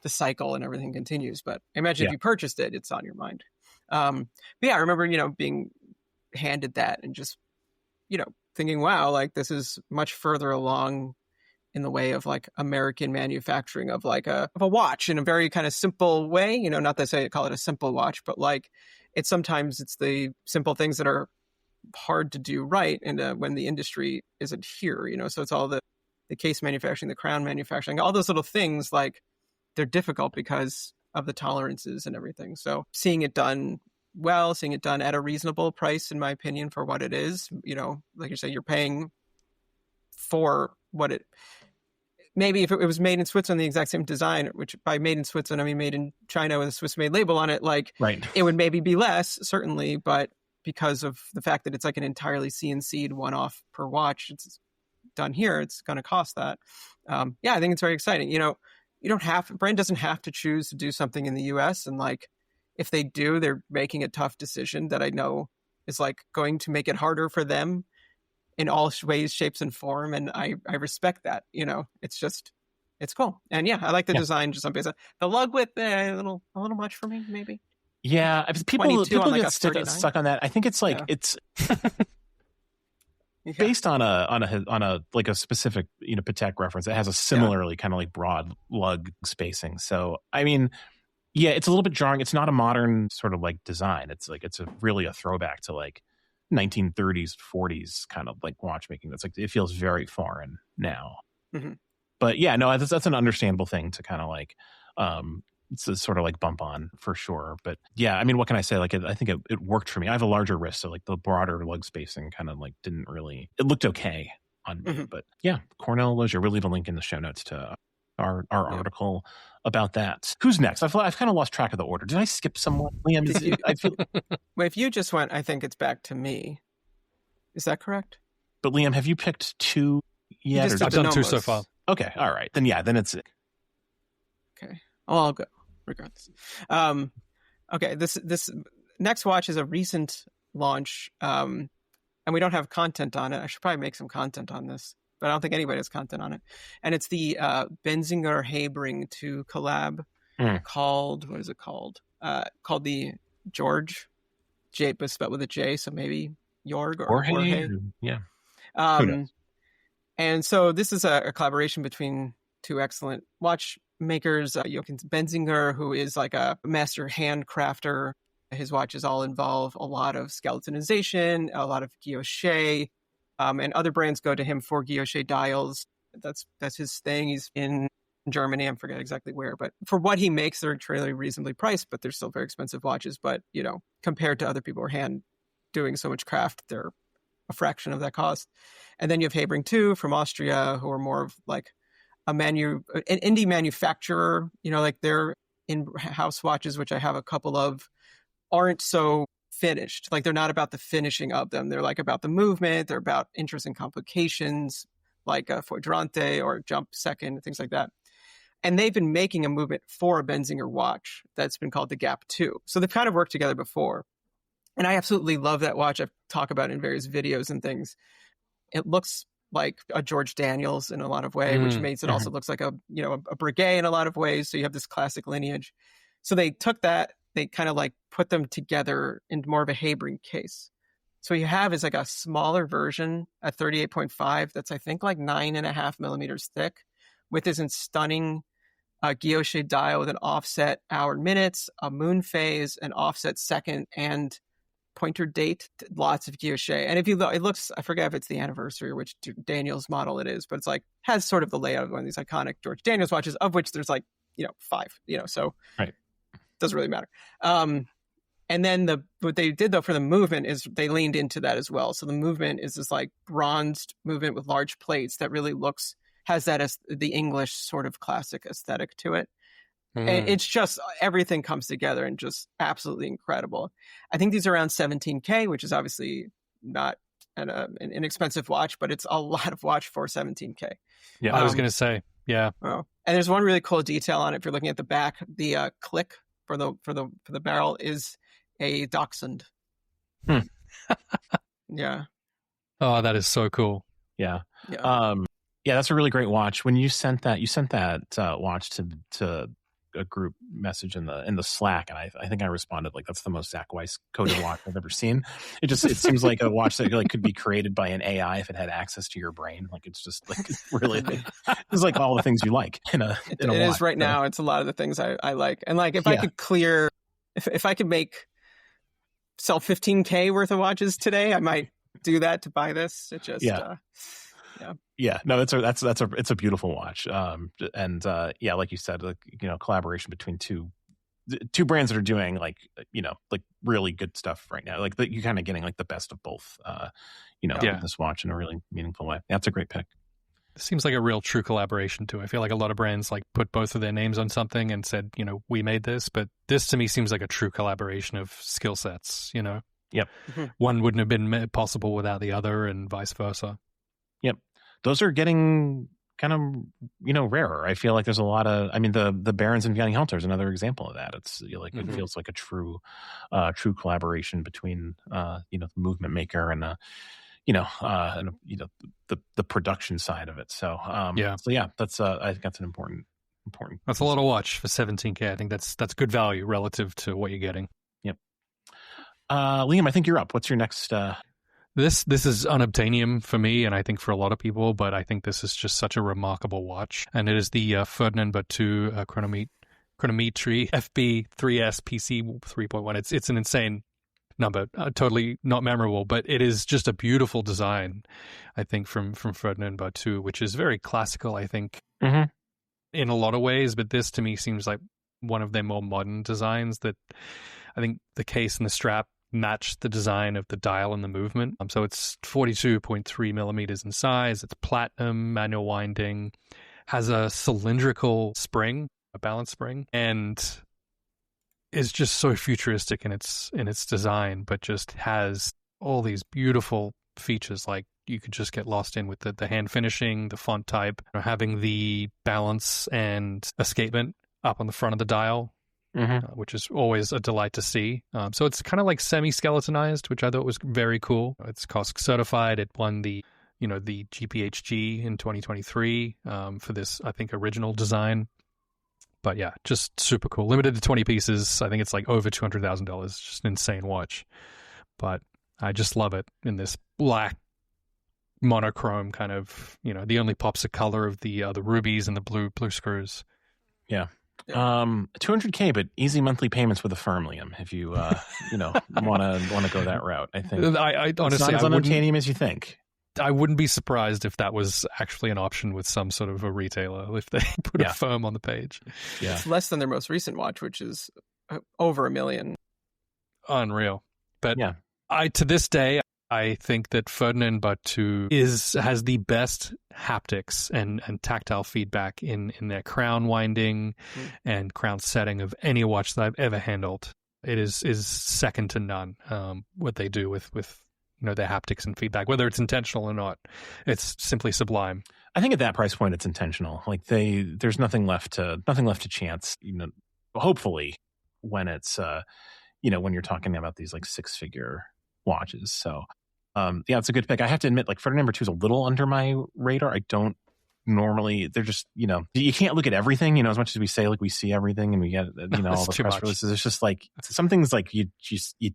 the cycle and everything continues. But I imagine if you purchased it, it's on your mind. But yeah, I remember, being handed that and just, thinking, wow, like this is much further along in the way of like American manufacturing of like a watch in a very kind of simple way, not to say call it a simple watch, but like it's the simple things that are hard to do right. And when the industry isn't here, so it's all the case manufacturing, the crown manufacturing, all those little things, like they're difficult because of the tolerances and everything. So seeing it done well, seeing it done at a reasonable price, in my opinion, for what it is, like you say, you're paying for what it, maybe if it was made in Switzerland, the exact same design, which by made in Switzerland, I mean made in China with a Swiss made label on it, like it would maybe be less, certainly, but because of the fact that it's like an entirely CNC'd one-off per watch, it's done here, it's going to cost that. I think it's very exciting. Brand doesn't have to choose to do something in the US, and like, if they do, they're making a tough decision that I know is like going to make it harder for them in all ways, shapes, and form. And I respect that. It's cool. And I like the design just on base of the lug width, a little much for me, maybe. Yeah, people like get stuck on that. I think it's like it's based on a like a specific Patek reference. It has a similarly kind of like broad lug spacing. So I mean, it's a little bit jarring. It's not a modern sort of like design. It's like really a throwback to like 1930s, 40s kind of like watchmaking. That's like, it feels very foreign now. Mm-hmm. But that's an understandable thing to kind of like it's a sort of like bump on for sure. But I mean, what can I say? Like, I think it worked for me. I have a larger wrist, so like the broader lug spacing kind of like didn't really. It looked okay on me, but Cornell Lozier. We'll leave a link in the show notes to our article about that. Who's next? I've kind of lost track of the order. Did I skip someone? Liam, I feel. Well, if you just went, I think it's back to me. Is that correct? But Liam, have you picked two yet? I've done two so far. Okay, all right. Then it's it. Okay. Oh, I'll go regardless. Okay, this next watch is a recent launch, and we don't have content on it. I should probably make some content on this, but I don't think anybody has content on it. And it's the Benzinger Habring 2 collab called, what is it called? Called the George, J, but spelled with a J, so maybe Jorg or Jorge. Yeah. And so this is a collaboration between two excellent watchmakers, Joachim Benzinger, who is like a master handcrafter. His watches all involve a lot of skeletonization, a lot of guilloche, and other brands go to him for guilloche dials. That's his thing. He's in Germany. I forget exactly where, but for what he makes, they're truly reasonably priced, but they're still very expensive watches. But, compared to other people who are hand doing so much craft, they're a fraction of that cost. And then you have Habring 2 from Austria, who are more of like an indie manufacturer, like their in-house watches, which I have a couple of, aren't so finished. Like they're not about the finishing of them. They're like about the movement. They're about interesting complications like a Quadrante or jump second, things like that. And they've been making a movement for a Benzinger watch that's been called the Gap 2. So they've kind of worked together before. And I absolutely love that watch. I've talked about it in various videos and things. It looks like a George Daniels in a lot of ways, which makes it also looks like a Breguet in a lot of ways. So you have this classic lineage. So they took that, they kind of like put them together in more of a Habring case. So what you have is like a smaller version at 38.5 that's I think like 9.5 millimeters thick with this stunning guilloche dial with an offset hour minutes, a moon phase, an offset second, and pointer date, lots of guilloche. And if you look, it looks, I forget if it's the anniversary or which Daniels model it is, but it's like has sort of the layout of one of these iconic George Daniels watches, of which there's like 5, so right. Doesn't really matter. And then what they did though for the movement is they leaned into that as well. So the movement is this like bronzed movement with large plates that really has that as the English sort of classic aesthetic to it. And it's just, everything comes together and just absolutely incredible. I think these are around 17K, which is obviously not an inexpensive watch, but it's a lot of watch for 17K. Yeah, I was going to say, yeah. Oh. And there's one really cool detail on it. If you're looking at the back, the click for the barrel is a dachshund. Yeah. Oh, that is so cool. Yeah. Yeah. Yeah, that's a really great watch. When you sent that watch to a group message in the Slack, and I think I responded like, that's the most Zach Weiss coded watch I've ever seen. It seems like a watch that like could be created by an AI if it had access to your brain. Like it's just like really it's like all the things you like in a It watch. is right now. It's a lot of the things I like. And like if I could clear if I could sell 15K worth of watches today, I might do that to buy this. It just no, it's a beautiful watch. And like you said, like, collaboration between two brands that are doing like really good stuff right now. Like you're kind of getting like the best of both, with this watch in a really meaningful way. That's a great pick. It seems like a real true collaboration too. I feel like a lot of brands like put both of their names on something and said, we made this, but this to me seems like a true collaboration of skill sets, Yep. Mm-hmm. One wouldn't have been possible without the other and vice versa. Yep. Those are getting kind of, rarer. I feel like there's a lot of, the Barons and Vianney Halter is another example of that. It's like, it feels like a true collaboration between, the movement maker and, the production side of it. So, that's, I think that's an important. That's a lot of watch for 17K. I think that's good value relative to what you're getting. Yep. Liam, I think you're up. What's your next, This is unobtainium for me, and I think for a lot of people, but I think this is just such a remarkable watch. And it is the Ferdinand Berthoud chronometry FB 3S PC 3.1. It's an insane number, totally not memorable, but it is just a beautiful design, I think, from Ferdinand Berthoud, which is very classical, I think, in a lot of ways. But this, to me, seems like one of their more modern designs that I think the case and the strap match the design of the dial and the movement. So it's 42.3 millimeters in size. It's platinum, manual winding, has a cylindrical spring, a balance spring, and is just so futuristic in its design, but just has all these beautiful features. Like you could just get lost in with the hand finishing, the font type, having the balance and escapement up on the front of the dial. Which is always a delight to see. So it's kind of like semi-skeletonized, which I thought was very cool. It's COSC certified. It won the GPHG in 2023 for this, I think, original design. But yeah, just super cool. Limited to 20 pieces. I think it's like over $200,000. Just an insane watch. But I just love it in this black monochrome kind of, the only pops of color of the rubies and the blue screws. Yeah. 200K, but easy monthly payments with a firm, Liam. If you want to go that route, I think. I honestly, it's not as unobtainium as you think. I wouldn't be surprised if that was actually an option with some sort of a retailer if they put a firm on the page. Yeah, it's less than their most recent watch, which is over $1 million. Unreal, but to this day, I think that Ferdinand Berthoud has the best haptics and tactile feedback in their crown winding and crown setting of any watch that I've ever handled. It is second to none. What they do with their haptics and feedback, whether it's intentional or not, it's simply sublime. I think at that price point, it's intentional. Like there's nothing left to chance. Hopefully, when it's when you're talking about these like 6-figure watches. So. It's a good pick. I have to admit, like Ferdinand Berthoud is a little under my radar. I don't normally, they're just, you can't look at everything, as much as we say, like we see everything and we get, all the press releases. It's just like, some things like you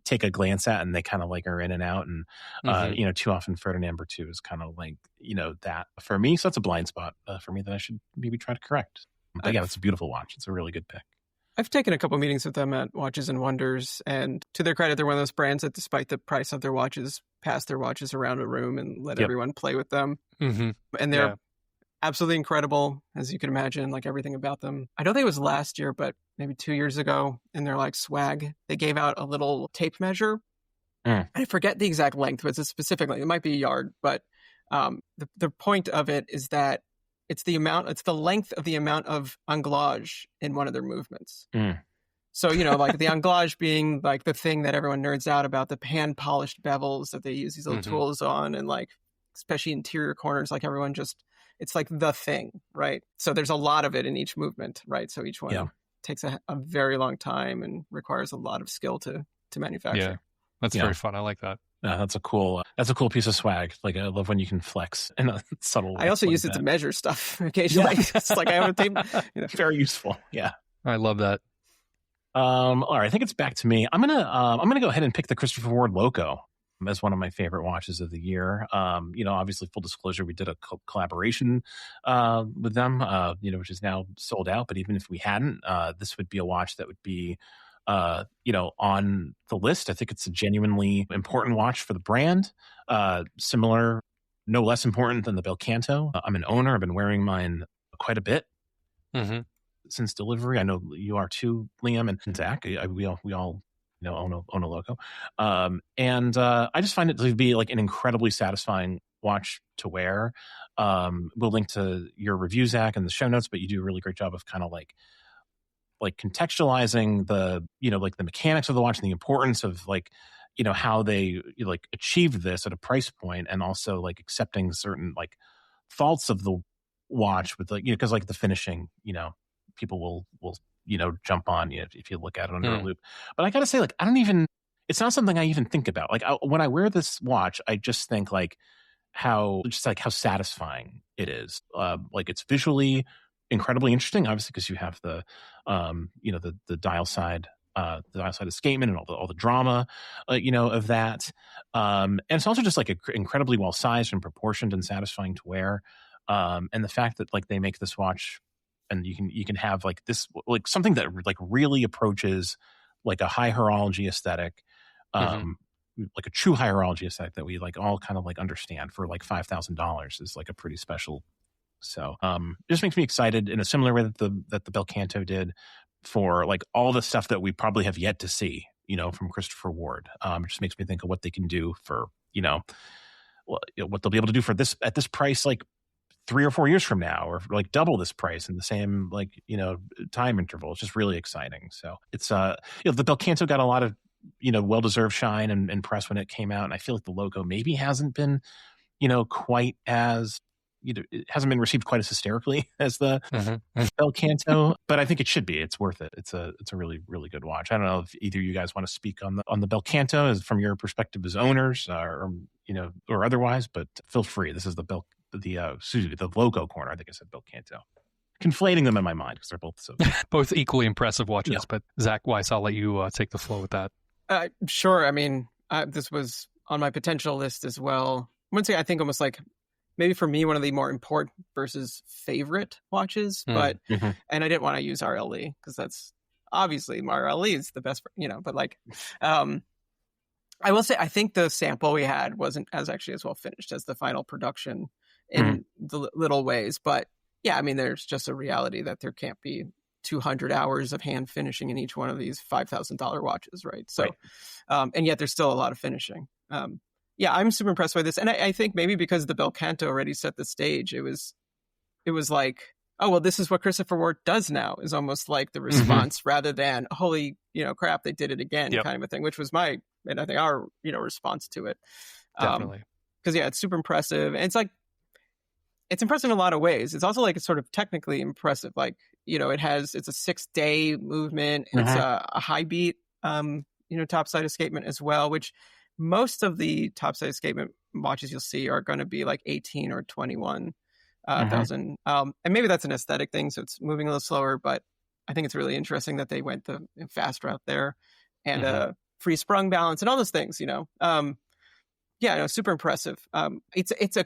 take a glance at and they kind of like are in and out. And, too often Ferdinand Berthoud is kind of like, that for me. So that's a blind spot for me that I should maybe try to correct. But it's a beautiful watch. It's a really good pick. I've taken a couple meetings with them at Watches and Wonders, and to their credit, they're one of those brands that, despite the price of their watches, pass their watches around a room and let everyone play with them. And they're absolutely incredible, as you can imagine, like everything about them. I don't think it was last year, but maybe 2 years ago, in their like swag, they gave out a little tape measure. I forget the exact length, but it's specifically, it might be a yard, but the point of it is that it's the length of the amount of anglage in one of their movements. So, like the anglage being like the thing that everyone nerds out about, the hand polished bevels that they use these little tools on, and like, especially interior corners, like everyone it's like the thing, right? So there's a lot of it in each movement, right? So each one takes a very long time and requires a lot of skill to manufacture. Yeah, that's very fun. I like that. That's a cool piece of swag. Like, I love when you can flex in a subtle way. I also like use it to measure stuff occasionally. It's like I have a tape. Very useful. Yeah. I love that. All right, I think it's back to me. I'm gonna go ahead and pick the Christopher Ward Loco as one of my favorite watches of the year. Obviously, full disclosure, we did a collaboration with them, which is now sold out. But even if we hadn't, this would be a watch that would be, on the list. I think it's a genuinely important watch for the brand. Similar, no less important than the Belcanto. I'm an owner. I've been wearing mine quite a bit. Mm-hmm. Since delivery. I know you are too, Liam and Zach. We all own a Loco. I just find it to be like an incredibly satisfying watch to wear. We'll link to your review, Zach, in the show notes, but you do a really great job of kind of like contextualizing the mechanics of the watch and the importance of how they achieved this at a price point, and also like accepting certain like faults of the watch with because the finishing, people will jump on you if you look at it under a loop. But I gotta say, it's not something I even think about. When I wear this watch, I just think how satisfying it is. It's visually incredibly interesting, obviously, because you have the dial side escapement and all the drama, of that. And it's also just incredibly well sized and proportioned and satisfying to wear. And the fact that they make this watch, and you can have this something that really approaches a high horology aesthetic, like a true high horology aesthetic that we all kind of understand for $5,000 is a pretty special. So it just makes me excited in a similar way that the Belcanto did for all the stuff that we probably have yet to see, from Christopher Ward. It just makes me think of what they can do for what they'll be able to do for this at this price 3 or 4 years from now, or double this price in the same time interval. It's just really exciting. So it's the Belcanto got a lot of well-deserved shine and press when it came out, and I feel like the Loco maybe hasn't been quite as it hasn't been received quite as hysterically as the Belcanto, but I think it should be. It's worth it. It's a really, really good watch. I don't know if either of you guys want to speak on the Belcanto as from your perspective as owners, or otherwise, but feel free. This is the Loco corner. I think I said Belcanto. Conflating them in my mind because they're both so both equally impressive watches. Yeah. But Zach Weiss, I'll let you take the floor with that. Sure. I mean, this was on my potential list as well. I wouldn't say I think almost maybe for me one of the more important versus favorite watches, but and I didn't want to use RLE because that's obviously RLE is the best, but I will say I think the sample we had wasn't as well finished as the final production in the little ways, but yeah, I mean, there's just a reality that there can't be 200 hours of hand finishing in each one of these $5,000 watches, right? So, and yet there's still a lot of finishing. Yeah, I'm super impressed by this, and I think maybe because the Belcanto already set the stage, it was like, oh well, this is what Christopher Ward does now. Is almost like the response rather than holy, crap, they did it again, kind of a thing, which was and I think our response to it. Definitely, because it's super impressive, and it's impressive in a lot of ways. It's also it's sort of technically impressive. It's a 6-day movement. It's a high beat, topside escapement as well, which most of the topside escapement watches you'll see are going to be 18 or 21 thousand. And maybe that's an aesthetic thing, so it's moving a little slower. But I think it's really interesting that they went the fast route there, and free sprung balance and all those things. Super impressive. It's a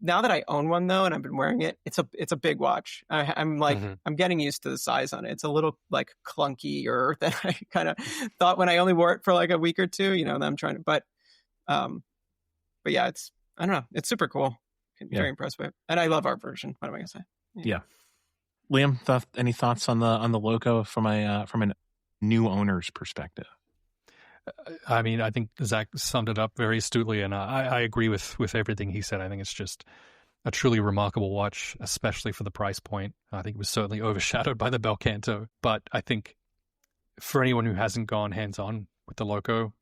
now that I own one though, and I've been wearing it. It's a big watch. I'm getting used to the size on it. It's a little clunkier than I kind of thought when I only wore it for a week or two. That I'm trying to, but yeah, I don't know. It's super cool. Very impressed with it, and I love our version. What am I gonna say? Yeah. Liam, any thoughts on the Loco from a new owner's perspective? I mean, I think Zach summed it up very astutely, and I agree with everything he said. I think it's just a truly remarkable watch, especially for the price point. I think it was certainly overshadowed by the Belcanto, but I think for anyone who hasn't gone hands-on with the Loco,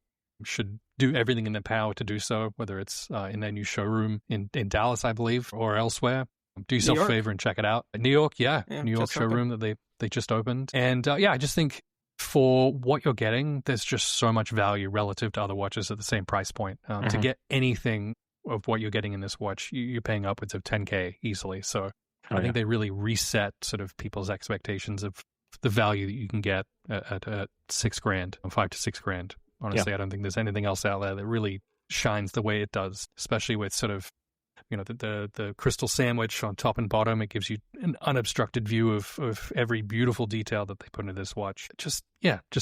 should do everything in their power to do so, whether it's in their new showroom in Dallas, I believe, or elsewhere. Do yourself a favor and check it out. New York, New York showroom that they just opened. And I just think for what you're getting, there's just so much value relative to other watches at the same price point. To get anything of what you're getting in this watch, you're paying upwards of $10K easily. So I think they really reset sort of people's expectations of the value that you can get at $6,000, $5,000 to $6,000. Honestly, I don't think there's anything else out there that really shines the way it does, especially with sort of the crystal sandwich on top and bottom. It gives you an unobstructed view of every beautiful detail that they put into this watch. Just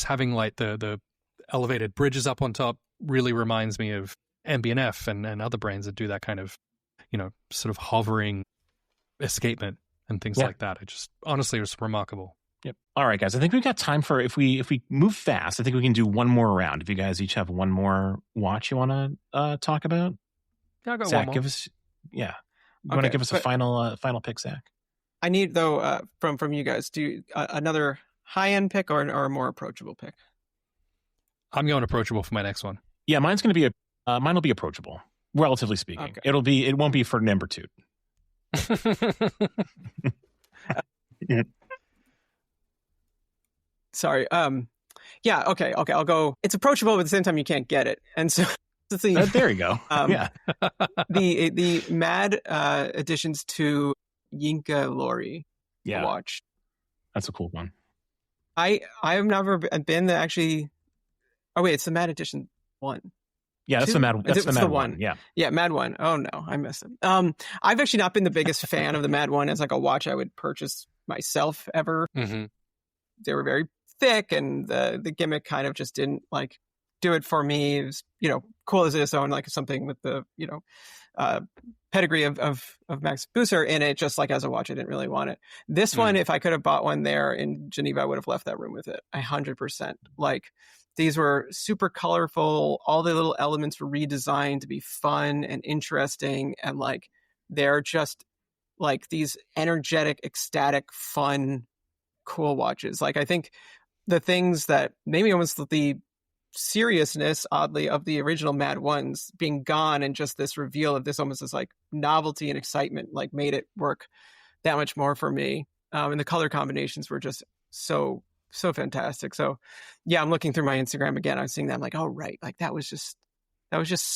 having like the elevated bridges up on top really reminds me of MB&F and other brands that do that kind of, sort of hovering escapement and things like that. It just, honestly, it was remarkable. Yep. All right, guys. I think we've got time for, if we move fast, I think we can do one more round. If you guys each have one more watch you want to talk about. Yeah, I got Zach, one more. give us, You want to give us a final pick, Zach? I need, though, from you guys, another high-end pick or a more approachable pick? I'm going approachable for my next one. Yeah, mine will be approachable, relatively speaking. Okay. It won't be for number 2. Sorry. Okay. I'll go. It's approachable, but at the same time, you can't get it. And so there you go. The Mad additions to Yinka Lori watch. That's a cool one. I've never been to actually. Oh wait, it's the Mad edition 1. Yeah, that's the Mad. That's the Mad one. Yeah, Mad 1. Oh no, I missed it. I've actually not been the biggest fan of the Mad 1 as like a watch I would purchase myself ever. Mm-hmm. They were very thick, and the gimmick kind of just didn't like do it for me. It was, cool as its own, like something with the pedigree of Max Busser in it. Just like as a watch, I didn't really want it. This one, if I could have bought one there in Geneva, I would have left that room with it 100%. Like, these were super colorful. All the little elements were redesigned to be fun and interesting, and like they're just like these energetic, ecstatic, fun, cool watches. Like, I think the things that maybe almost the seriousness, oddly, of the original Mad Ones being gone, and just this reveal of this almost as like novelty and excitement, like made it work that much more for me. And the color combinations were just so fantastic. So yeah, I'm looking through my Instagram again. I'm seeing that. I'm like, oh right, like that was just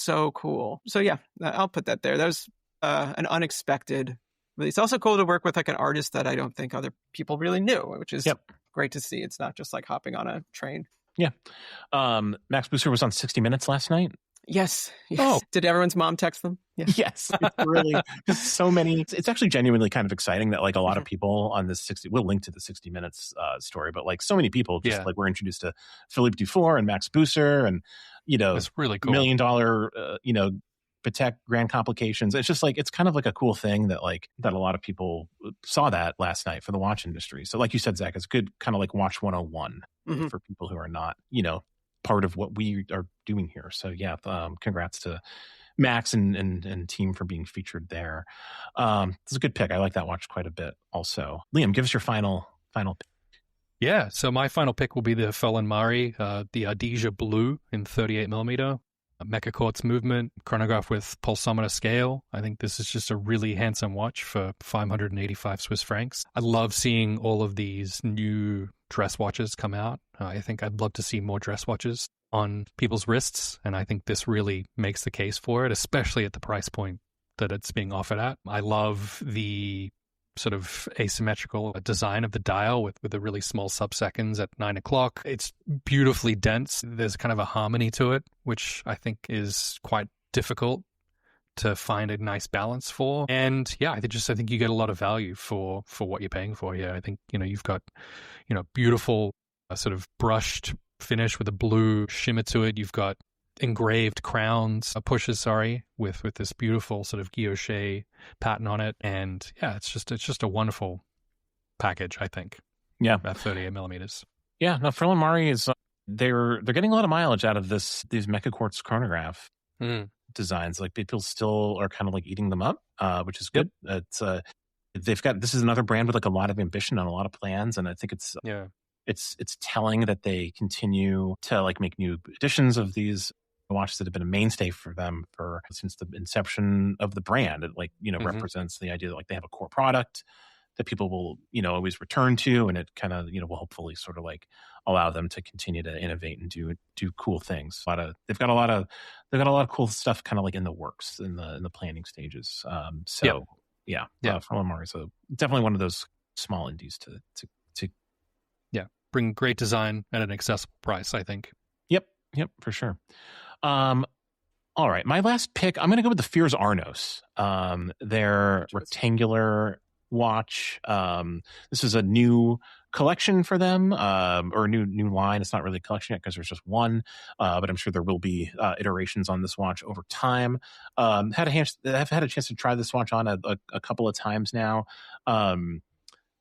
so cool. So yeah, I'll put that there. That was an unexpected release. It's also cool to work with like an artist that I don't think other people really knew, which is great to see. It's not just like hopping on a train. Yeah. Max Busser was on 60 Minutes last night. Yes. Oh. Did everyone's mom text them? Yes. It's really just so many. It's actually genuinely kind of exciting that like a lot of people on this 60, we'll link to the 60 Minutes story, but like so many people just like were introduced to Philippe Dufour and Max Busser and, it's really cool. $1 million, Patek Grand Complications. It's just like, it's kind of like a cool thing that a lot of people saw that last night for the watch industry. So like you said, Zach, it's good kind of like watch 101 for people who are not, part of what we are doing here. So yeah, congrats to Max and team for being featured there. It's a good pick. I like that watch quite a bit also. Liam, give us your final pick. Yeah, so my final pick will be the Felon Mari, the Ardisia Blue in 38 millimeter. Mecha Quartz movement, chronograph with pulsometer scale. I think this is just a really handsome watch for 585 Swiss francs. I love seeing all of these new dress watches come out. I think I'd love to see more dress watches on people's wrists, and I think this really makes the case for it, especially at the price point that it's being offered at. I love the sort of asymmetrical design of the dial with the really small sub-seconds at 9 o'clock. It's beautifully dense. There's kind of a harmony to it, which I think is quite difficult to find a nice balance for. And yeah, I think you get a lot of value for what you're paying for here. I think, you've got, beautiful sort of brushed finish with a blue shimmer to it. You've got engraved crowns, pushes, with this beautiful sort of guilloche pattern on it. And yeah, it's just a wonderful package, I think. Yeah. At 38 millimeters. Yeah. No, Felon Mari is, they're getting a lot of mileage out of these Mecha Quartz chronograph designs. Like people still are kind of like eating them up, which is good. It's, this is another brand with like a lot of ambition and a lot of plans. And I think it's telling that they continue to like make new editions of these watches that have been a mainstay for them since the inception of the brand. It represents the idea that like they have a core product that people will, always return to, and it kind of, will hopefully sort of like allow them to continue to innovate and do cool things. They've got a lot of cool stuff kind of like in the works in the planning stages. From Lamar is definitely one of those small indies to bring great design at an accessible price, I think. Yep, for sure. All right, my last pick, I'm going to go with the Fears Arnos. Their rectangular watch. This is a new collection for them, or a new line. It's not really a collection yet because there's just one, but I'm sure there will be iterations on this watch over time. I've had a chance to try this watch on a couple of times now.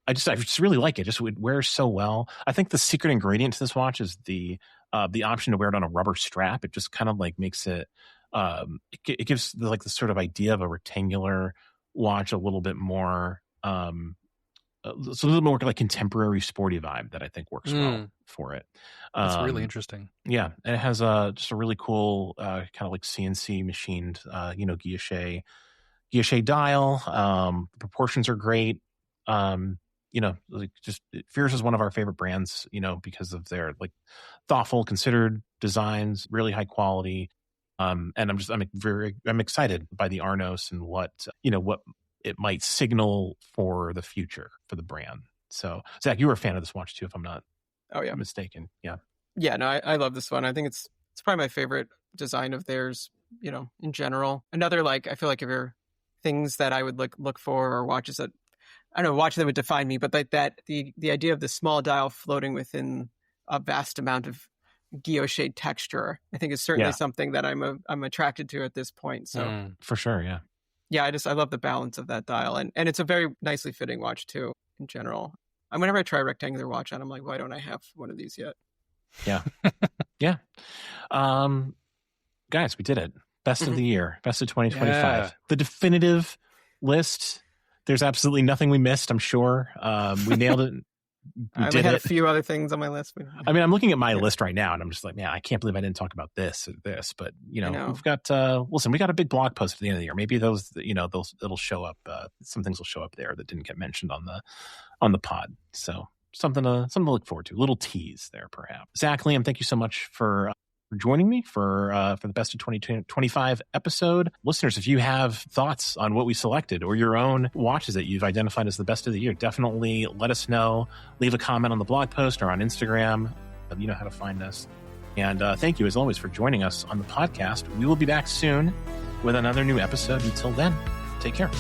I just really like it. Just it wears so well. I think the secret ingredient to this watch is the option to wear it on a rubber strap. It just kind of like makes it. It gives the sort of idea of a rectangular watch a little bit more. It's a little more like contemporary sporty vibe that I think works well for it. That's really interesting. Yeah, and it has just a really cool kind of like CNC machined, guilloche dial. The proportions are great. Fears is one of our favorite brands, because of their like thoughtful, considered designs, really high quality. And I'm excited by the Arnos and what it might signal for the future for the brand. So Zach, you were a fan of this watch too, if I'm not mistaken. Yeah. Yeah, no, I love this one. I think it's probably my favorite design of theirs, in general. Another, I feel like if you're things that I would look for, or watches that, I don't know, watches that would define me, but like that, the idea of the small dial floating within a vast amount of guilloche texture, I think is certainly something that I'm attracted to at this point. So for sure. Yeah. Yeah. I love the balance of that dial, and it's a very nicely fitting watch too, in general. And whenever I try a rectangular watch on, I'm like, why don't I have one of these yet? Yeah. Yeah. Guys, we did it. Best of the year, best of 2025. Yeah. The definitive list. There's absolutely nothing we missed, I'm sure. We nailed it. I had a few other things on my list. I mean, I'm looking at my list right now, and I'm just like, man, I can't believe I didn't talk about this or this. But we've got we got a big blog post at the end of the year. Maybe those it'll show up. Some things will show up there that didn't get mentioned on the pod. So something to look forward to. A little tease there, perhaps. Zach, Liam, thank you so much for joining me for the Best of 2025 episode. Listeners, if you have thoughts on what we selected or your own watches that you've identified as the best of the year, definitely let us know. Leave a comment on the blog post or on Instagram. You know how to find us. And thank you, as always, for joining us on the podcast. We will be back soon with another new episode. Until then, take care.